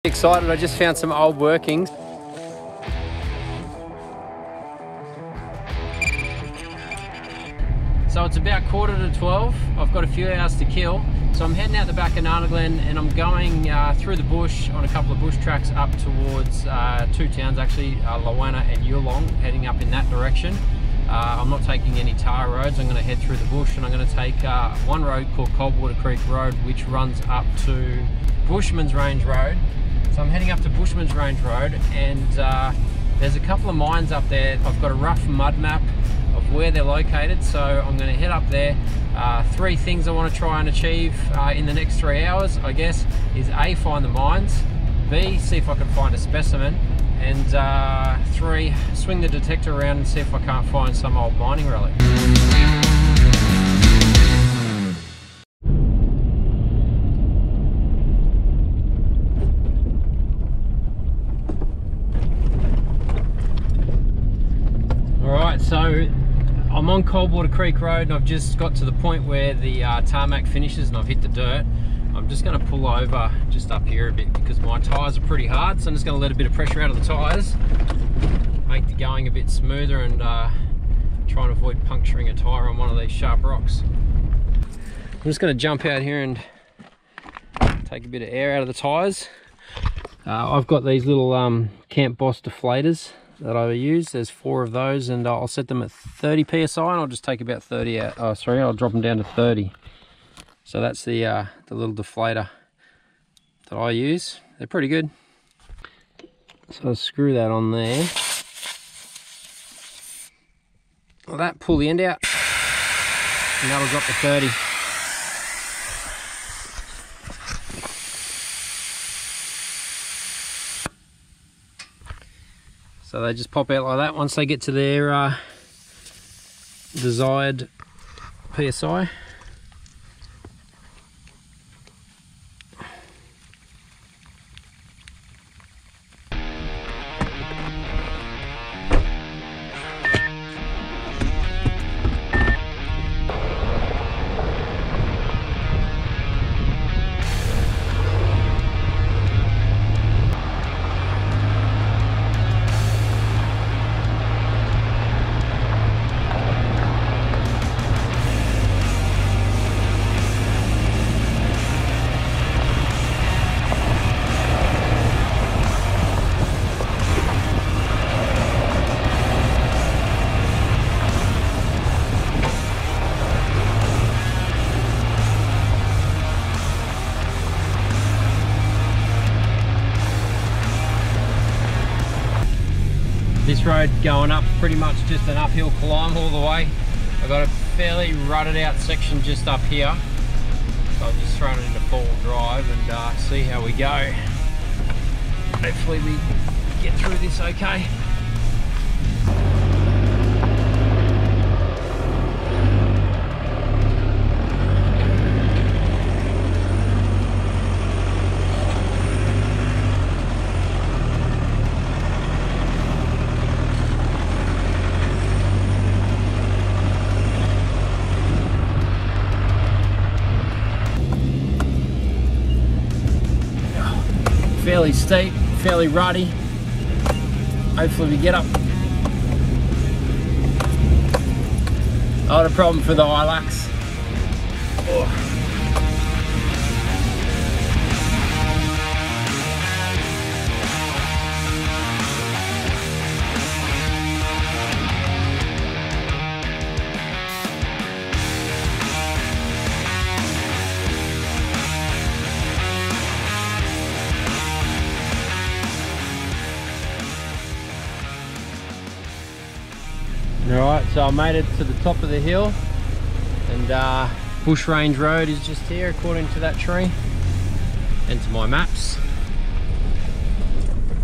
Excited, I just found some old workings. So it's about 11:45. I've got a few hours to kill. So I'm heading out the back of Nana Glen and I'm going through the bush on a couple of bush tracks up towards two towns actually, Lawana and Yulong, heading up in that direction. I'm not taking any tar roads. I'm going to head through the bush and I'm going to take one road called Coldwater Creek Road, which runs up to Bushman's Range Road. So I'm heading up to Bushman's Range Road and there's a couple of mines up there. I've got a rough mud map of where they're located, so I'm going to head up there. Three things I want to try and achieve in the next 3 hours, I guess, is A, find the mines, B, see if I can find a specimen, and 3, swing the detector around and see if I can't find some old mining relic. Alright, so I'm on Coldwater Creek Road and I've just got to the point where the tarmac finishes and I've hit the dirt. I'm just going to pull over just up here a bit because my tyres are pretty hard, so I'm just going to let a bit of pressure out of the tyres, make the going a bit smoother, and try and avoid puncturing a tyre on one of these sharp rocks. I'm just going to jump out here and take a bit of air out of the tyres. I've got these little Camp Boss deflators that I use. There's 4 of those and I'll set them at 30 psi and I'll just take about 30 out. Oh sorry, I'll drop them down to 30. So that's the little deflator that I use. They're pretty good. So I'll screw that on there. Well, that, pull the end out and that'll drop to 30. So they just pop out like that once they get to their desired PSI. This road going up, pretty much just an uphill climb all the way. I've got a fairly rutted out section just up here, so I've just thrown it into 4-wheel drive and see how we go. Hopefully we get through this okay. Fairly steep, fairly ruddy. Hopefully we get up. Not a problem for the Hilux. Oh. Alright, so I made it to the top of the hill and Bush Range Road is just here according to that tree and to my maps.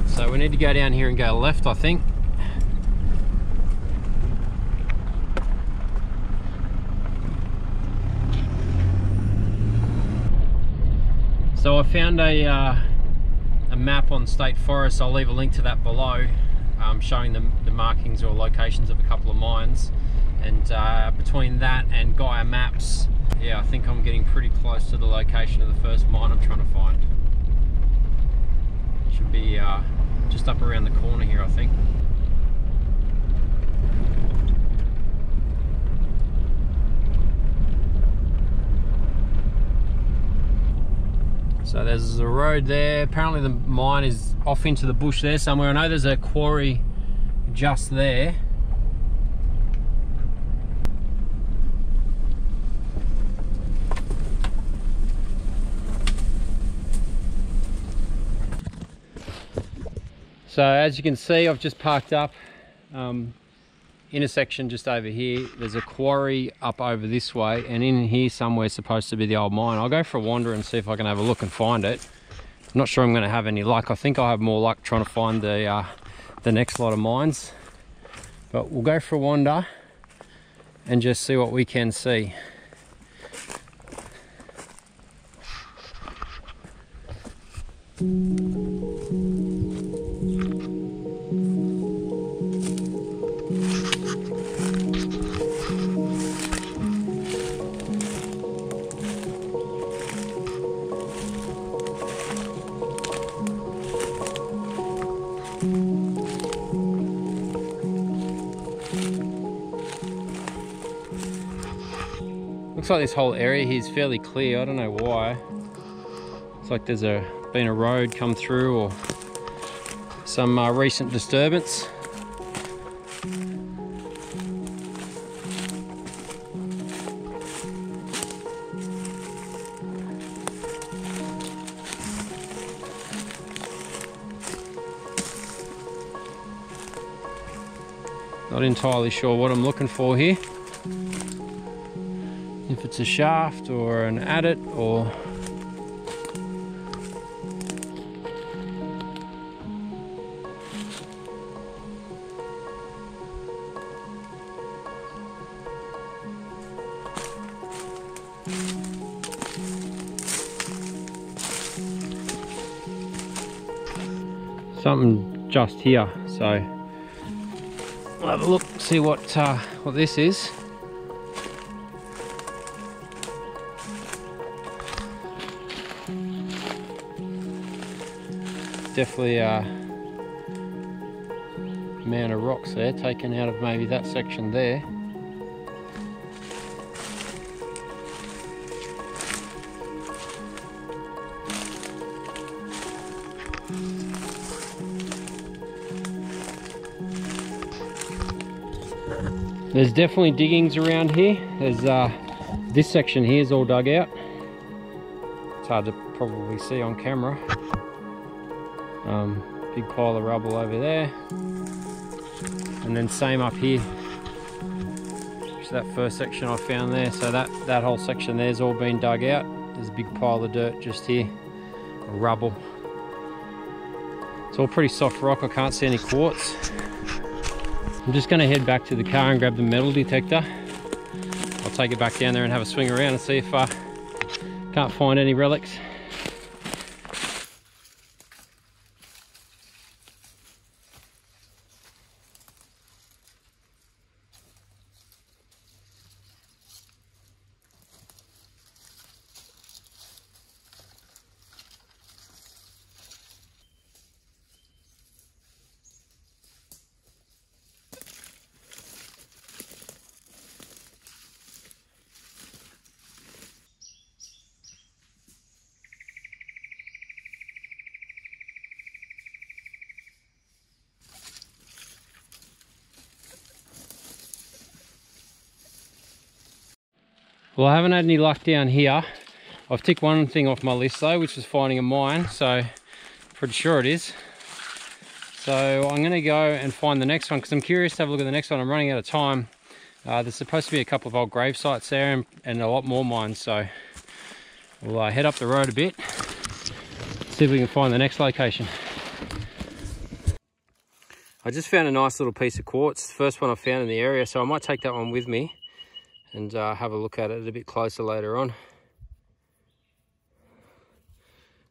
So we need to go down here and go left, I think. So I found a map on State Forest. I'll leave a link to that below, showing the markings or locations of a couple of mines, and between that and Gaia Maps, yeah, I think I'm getting pretty close to the location of the first mine I'm trying to find. be just up around the corner here, I think. So there's a road there. Apparently the mine is off into the bush there somewhere. I know there's a quarry just there. So as you can see, I've just parked up intersection just over here. There's a quarry up over this way, and in here somewhere is supposed to be the old mine. I'll go for a wander and see if I can have a look and find it. I'm not sure I'm going to have any luck. I think I'll have more luck trying to find the next lot of mines. But we'll go for a wander and just see what we can see. Looks like this whole area here is fairly clear. I don't know why. It's like there's been a road come through or some recent disturbance. Not entirely sure what I'm looking for here. If it's a shaft or an adit or... something just here, so I'll have a look, see what this is. Definitely a amount of rocks there taken out of maybe that section there. There's definitely diggings around here. There's this section here is all dug out. It's hard to probably see on camera. Big pile of rubble over there, and then same up here. Just that first section I found there. So that whole section there's all been dug out. There's a big pile of dirt just here, rubble. It's all pretty soft rock. I can't see any quartz. I'm just going to head back to the car and grab the metal detector. I'll take it back down there and have a swing around and see if I can't find any relics. Well, I haven't had any luck down here. I've ticked one thing off my list though, which is finding a mine, so pretty sure it is. So I'm going to go and find the next one because I'm curious to have a look at the next one. I'm running out of time. There's supposed to be a couple of old grave sites there and a lot more mines, so we'll head up the road a bit, see if we can find the next location. I just found a nice little piece of quartz, the first one I found in the area, so I might take that one with me and have a look at it a bit closer later on.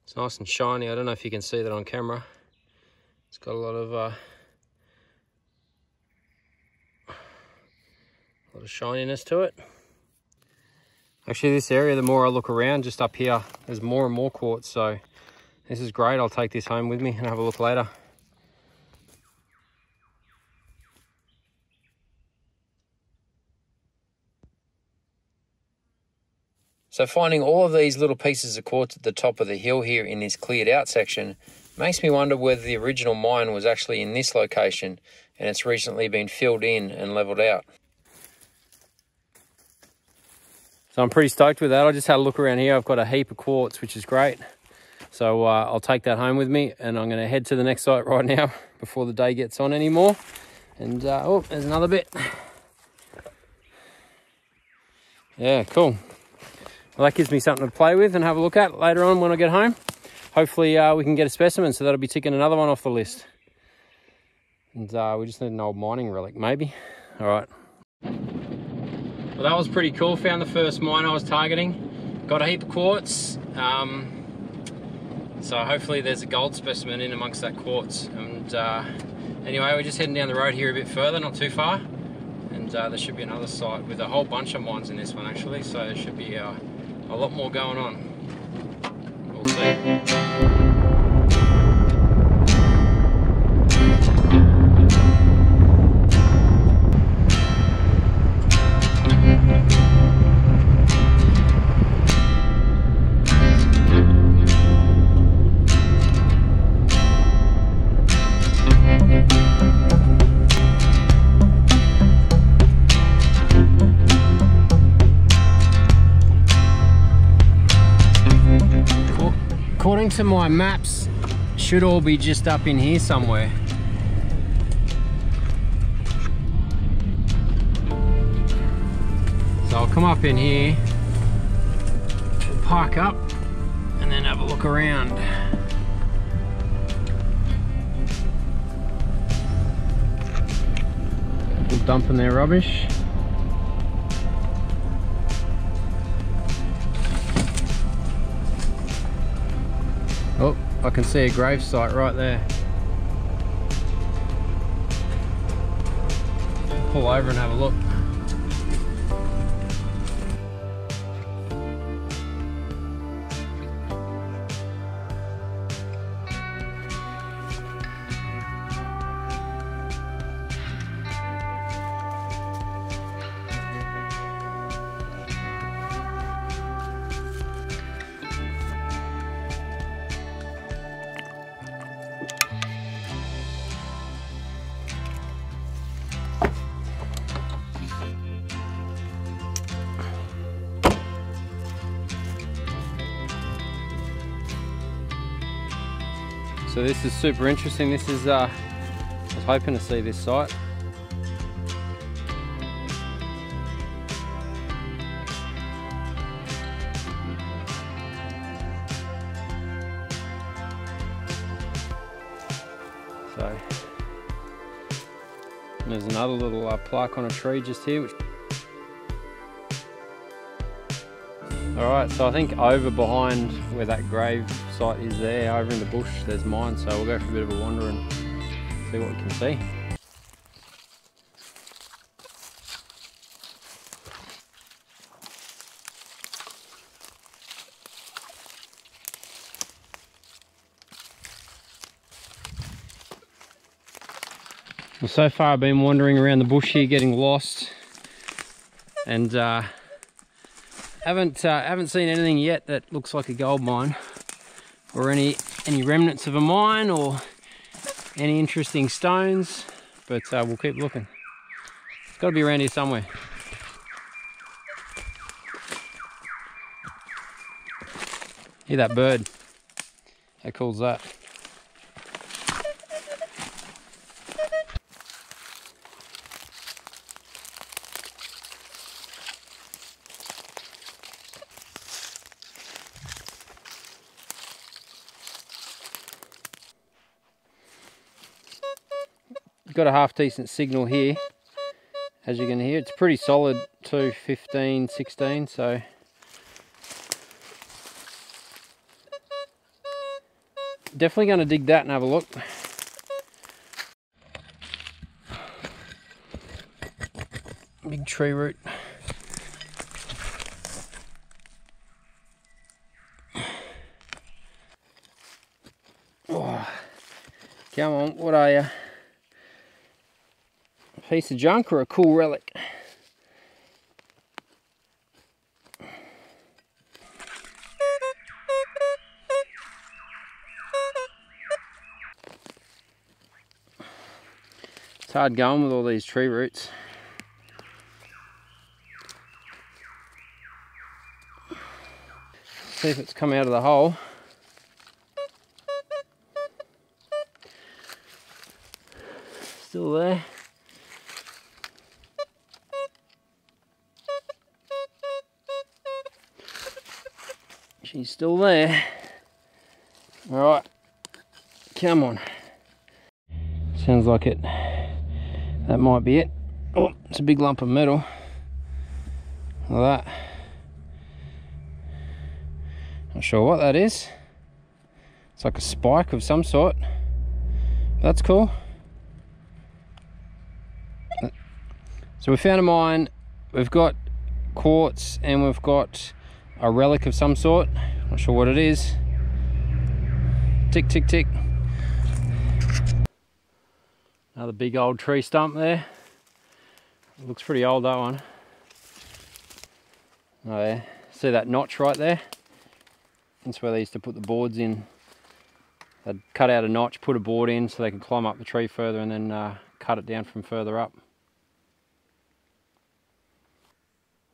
It's nice and shiny. I don't know if you can see that on camera. It's got a lot of shininess to it. Actually, this area, the more I look around, just up here, there's more and more quartz. So This is great. I'll take this home with me and have a look later. So finding all of these little pieces of quartz at the top of the hill here in this cleared out section makes me wonder whether the original mine was actually in this location and it's recently been filled in and leveled out. So I'm pretty stoked with that. I just had a look around here. I've got a heap of quartz, which is great. So I'll take that home with me, and I'm going to head to the next site right now before the day gets on anymore. And oh, there's another bit. Yeah, cool. Well, that gives me something to play with and have a look at later on when I get home. Hopefully we can get a specimen, so that'll be ticking another one off the list. And we just need an old mining relic, maybe. All right. Well, that was pretty cool. Found the first mine I was targeting. Got a heap of quartz. So hopefully there's a gold specimen in amongst that quartz. And anyway, we're just heading down the road here a bit further, not too far. And there should be another site with a whole bunch of mines in this one actually. So there should be a lot more going on. We'll see. According to my maps, should all be just up in here somewhere. So I'll come up in here, we'll park up, and then have a look around. People dumping their rubbish. Oh, I can see a grave site right there. Pull over and have a look. So this is super interesting. This is, I was hoping to see this site. So there's another little plaque on a tree just here. Alright, so I think over behind where that grave site is there, over in the bush, there's mine, so we'll go for a bit of a wander and see what we can see. Well, so far I've been wandering around the bush here getting lost, and haven't seen anything yet that looks like a gold mine, or any remnants of a mine, or any interesting stones, but we'll keep looking. It's got to be around here somewhere. Hear that bird? How cool is that? Got a half decent signal here, as you can hear. It's pretty solid too, 15, 16, so definitely going to dig that and have a look. Big tree root. Come on, what are you? A piece of junk or a cool relic? It's hard going with all these tree roots. See if it's come out of the hole. Still there. She's still there. All right, come on. Sounds like it. That might be it. Oh, it's a big lump of metal. Like that. Not sure what that is. It's like a spike of some sort. That's cool. So we found a mine. We've got quartz and we've got a relic of some sort. Not sure what it is. Tick, tick, tick. Another big old tree stump there. It looks pretty old, that one. Oh yeah, see that notch right there? That's where they used to put the boards in. They'd cut out a notch, put a board in so they could climb up the tree further and then cut it down from further up.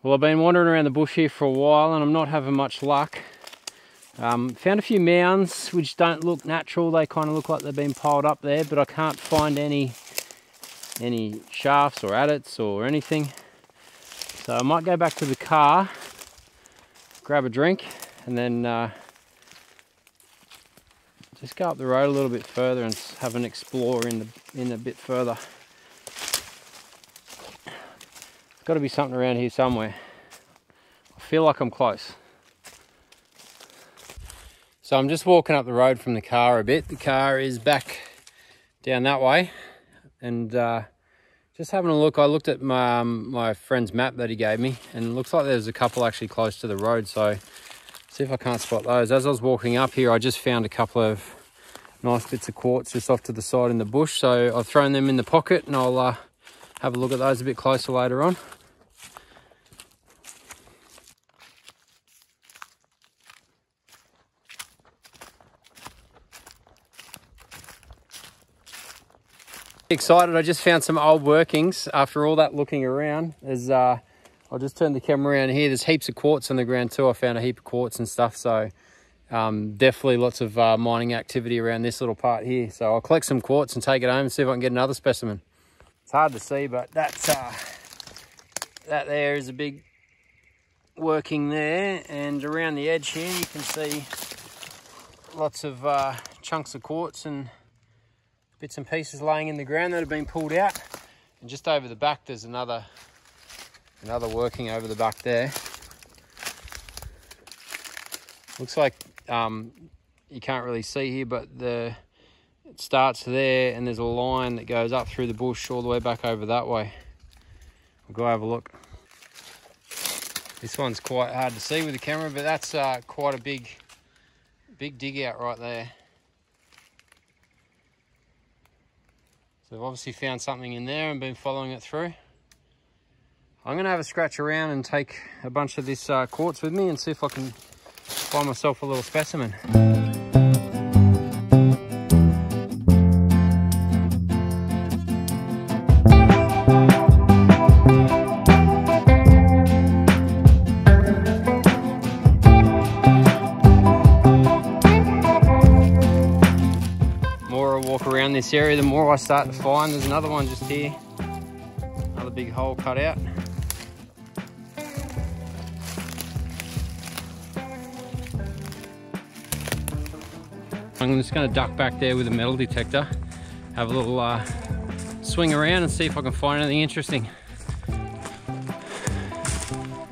Well, I've been wandering around the bush here for a while and I'm not having much luck. Found a few mounds which don't look natural. They kind of look like they've been piled up there, but I can't find any shafts or adits or anything. So I might go back to the car, grab a drink, and then just go up the road a little bit further and have an explore in a bit further. There's got to be something around here somewhere. I feel like I'm close. So I'm just walking up the road from the car a bit. The car is back down that way, and just having a look. I looked at my friend's map that he gave me, and it looks like there's a couple actually close to the road. So see if I can't spot those. As I was walking up here, I just found a couple of nice bits of quartz just off to the side in the bush. So I've thrown them in the pocket, and I'll have a look at those a bit closer later on. Excited, I just found some old workings after all that looking around. There's I'll just turn the camera around here. There's heaps of quartz on the ground too. I found a heap of quartz and stuff, so definitely lots of mining activity around this little part here. So I'll collect some quartz and take it home and see if I can get another specimen. It's hard to see, but that's that there is a big working there, and around the edge here you can see lots of chunks of quartz and bits and pieces laying in the ground that have been pulled out. And just over the back there's another working over the back there. Looks like you can't really see here, but it starts there and there's a line that goes up through the bush all the way back over that way. We'll go have a look. This one's quite hard to see with the camera, but that's quite a big dig out right there. So I've obviously found something in there and been following it through. I'm going to have a scratch around and take a bunch of this quartz with me and see if I can find myself a little specimen. Around this area, the more I start to find. There's another one just here, another big hole cut out. I'm just going to duck back there with a metal detector, have a little swing around and see if I can find anything interesting.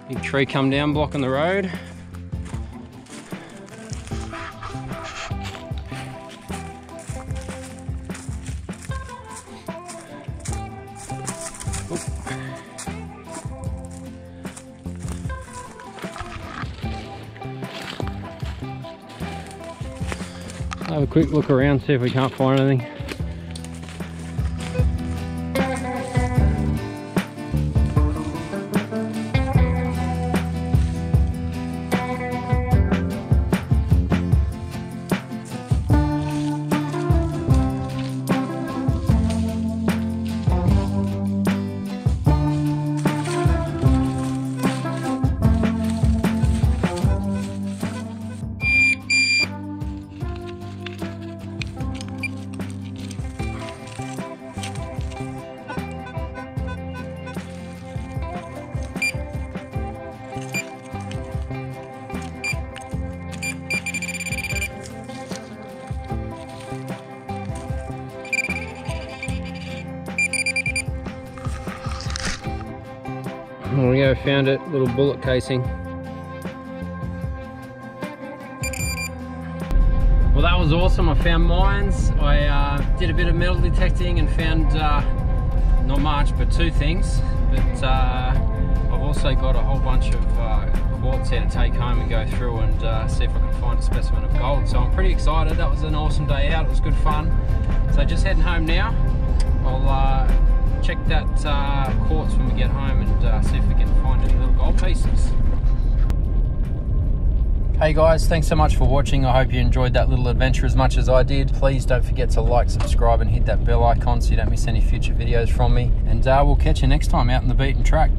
Big tree come down blocking the road. Have a quick look around, see if we can't find anything. There we go, found it, little bullet casing. Well, that was awesome. I found mines. I did a bit of metal detecting and found not much, but 2 things. But I've also got a whole bunch of quartz here to take home and go through and see if I can find a specimen of gold. So I'm pretty excited. That was an awesome day out. It was good fun. So just heading home now. I'll check that quartz when we get home and see if we can find any little gold pieces. Hey guys, thanks so much for watching. I hope you enjoyed that little adventure as much as I did. Please don't forget to like, subscribe and hit that bell icon so you don't miss any future videos from me. And we'll catch you next time out in the beaten track.